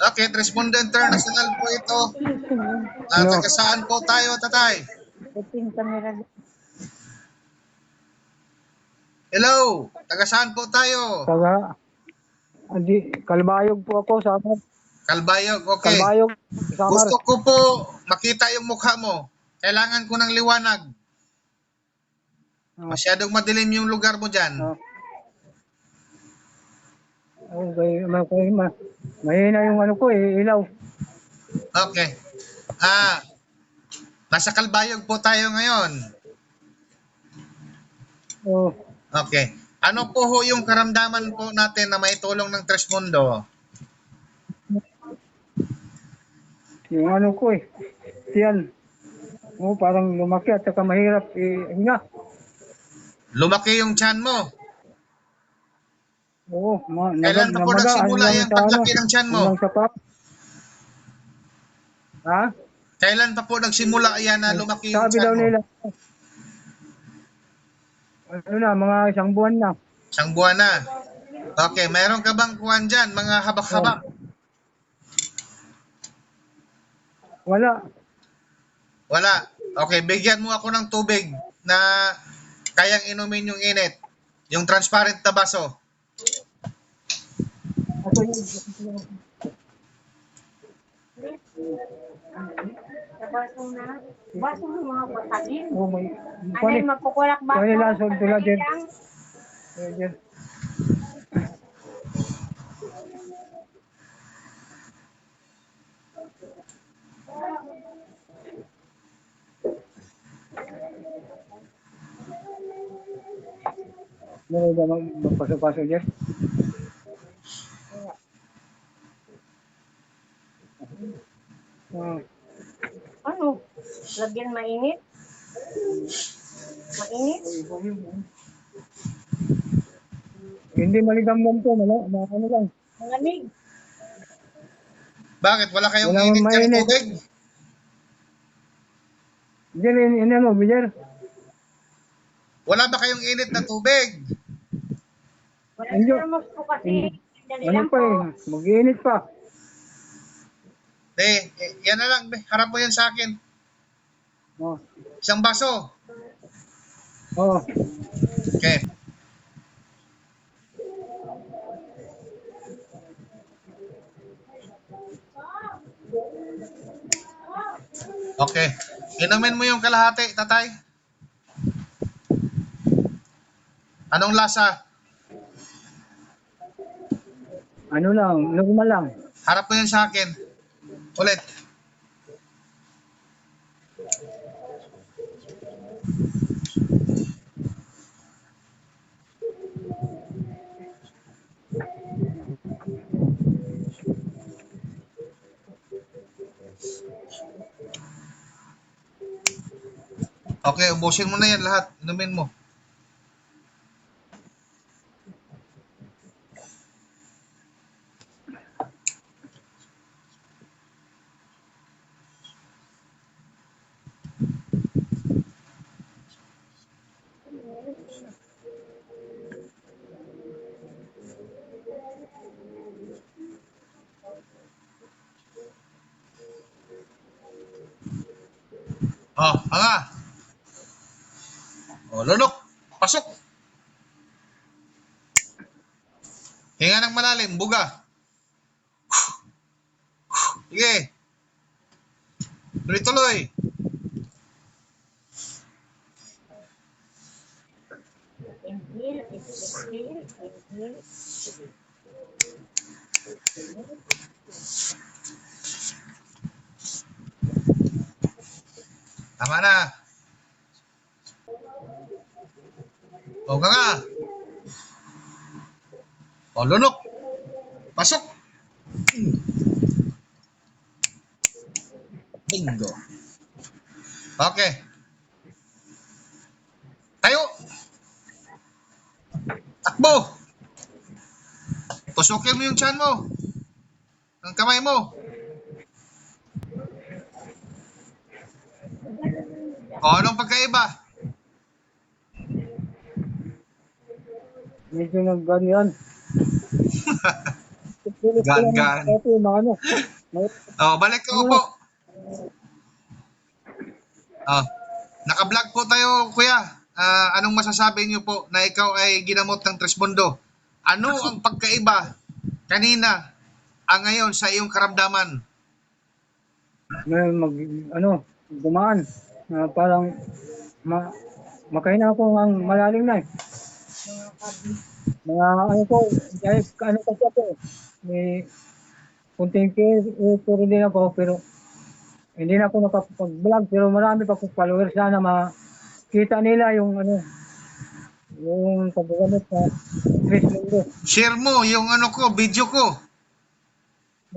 Okay, Respondo International po ito. Taga saan po tayo, tatay? Hello, taga saan po tayo? Kalbayog po ako, Samar. Kalbayog, okay. Kalbayog, Samar. Gusto ko po makita yung mukha mo. Kailangan ko ng liwanag. Masyadong madilim yung lugar mo dyan. Okay, mahina yung ano ko, ilaw. Okay. Nasa Kalbayog po tayo ngayon. Oh, Okay. Ano po ho yung karamdaman po natin na may tulong ng Tresmundo? yung ano ko yan. Oh, parang lumaki at saka mahirap hinga. Lumaki yung tiyan mo. Oo, Kailan pa po nagsimula yung paglaki ng tiyan mo? Ha? Kailan pa po nagsimula yan na lumaki yung Sabi tiyan daw mo? nila, ano na, mga isang buwan na. Isang buwan na. Okay, mayroon ka bang kuwan dyan? Mga habak-habak? Wala. Wala. Okay, bigyan mo ako ng tubig na kayang inumin yung init. Yung transparent na baso. Baso mo mga patagin. Oh, may Anay magkukulak baso. Kaya lasod tulad din. Meron ba magpaso-paso dyan? Ano? Lagyan mainit? Mainit? Hindi maligam to, ano lang. Malamig? Bakit? Wala kayong Wala init mainit. ng tubig? Diyan, ano, Bijer? Wala ba kayong init na tubig? Wala Hindi. thermos po kasi. Dali Ano lang pa po. mag-iinit pa. Yan na lang. Harap mo yan sa akin. Oh. Isang baso. Oh. Okay. Okay. Inumin mo yung kalahati, tatay. Anong lasa? Ano lang, normal lang. Harap mo yan sa akin. Ulit. Okay, ubusin mo na yan lahat. Inumin mo. Oh, hanga. Oh, lunok. Pasok. Hinga ng malalim. Buga. Sige. Tuloy-tuloy. Inhale, exhale, inhale. Tama na. O, nga. O, lunok. Pasok. Bingo. Okay. Tayo. Takbo. Tusukin mo yung tiyan mo. Ang kamay mo. O, anong pagkaiba? Medyo nagganyan. Gaan-gaan. Ito yung mga ano. Oh, balik ka po. Oh, naka-vlog po tayo, kuya. Anong masasabi niyo po na ikaw ay ginamot ng Trismundo? Ano ang pagkaiba kanina ngayon sa iyong karamdaman? May gumaan. Parang makahina ako ng malalim na eh. Mga ano ko, dahil ano kasi ako, may kunting pero din ako, pero hindi na ako nakapag-vlog, pero marami pa akong followers sana makita nila yung yung paggamit sa Trismundo. Share mo yung video ko.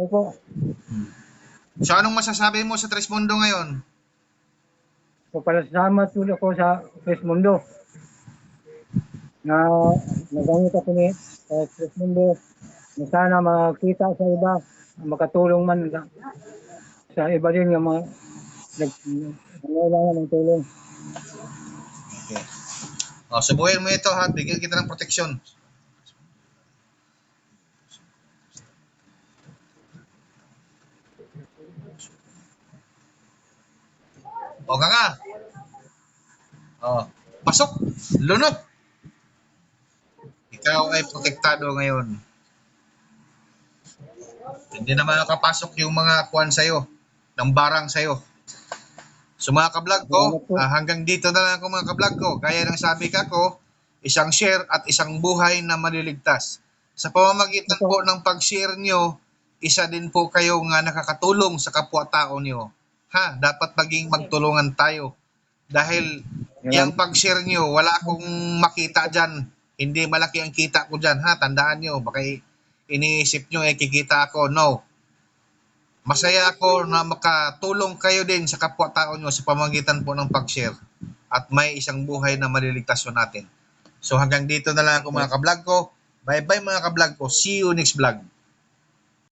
Opo. So anong masasabi mo sa Trismundo ngayon? So, pasalamat tuloy ako sa Trismundo na nagamit ako sa Trismundo na sana makita sa iba, makatulong man sa iba din yung mga nangailangan ng tulong. Okay. Oh, subuhin mo ito ha, bigyan kita ng proteksyon. O nga. Oh, pasok, lunok. Ikaw ay protektado ngayon. Hindi na makakapasok yung mga kuwan sa'yo, ng barang sa'yo. So mga ka-vlog ko, hanggang dito na lang ako mga ka-vlog ko. Kaya nang sabi ka ko, isang share at isang buhay na maliligtas. Sa pamamagitan po ng pag-share nyo, isa din po kayo nga nakakatulong sa kapwa-tao nyo. Ha, dapat maging magtulungan tayo. Dahil yung pag-share nyo, wala akong makita dyan. Hindi malaki ang kita ko dyan. Ha, tandaan nyo, baka iniisip nyo, kikita ako. No. Masaya ako na makatulong kayo din sa kapwa-tao nyo sa pamamagitan po ng pag-share. At may isang buhay na maliligtas natin. So hanggang dito na lang ako mga ka-vlog ko. Bye-bye mga ka-vlog ko. See you next vlog.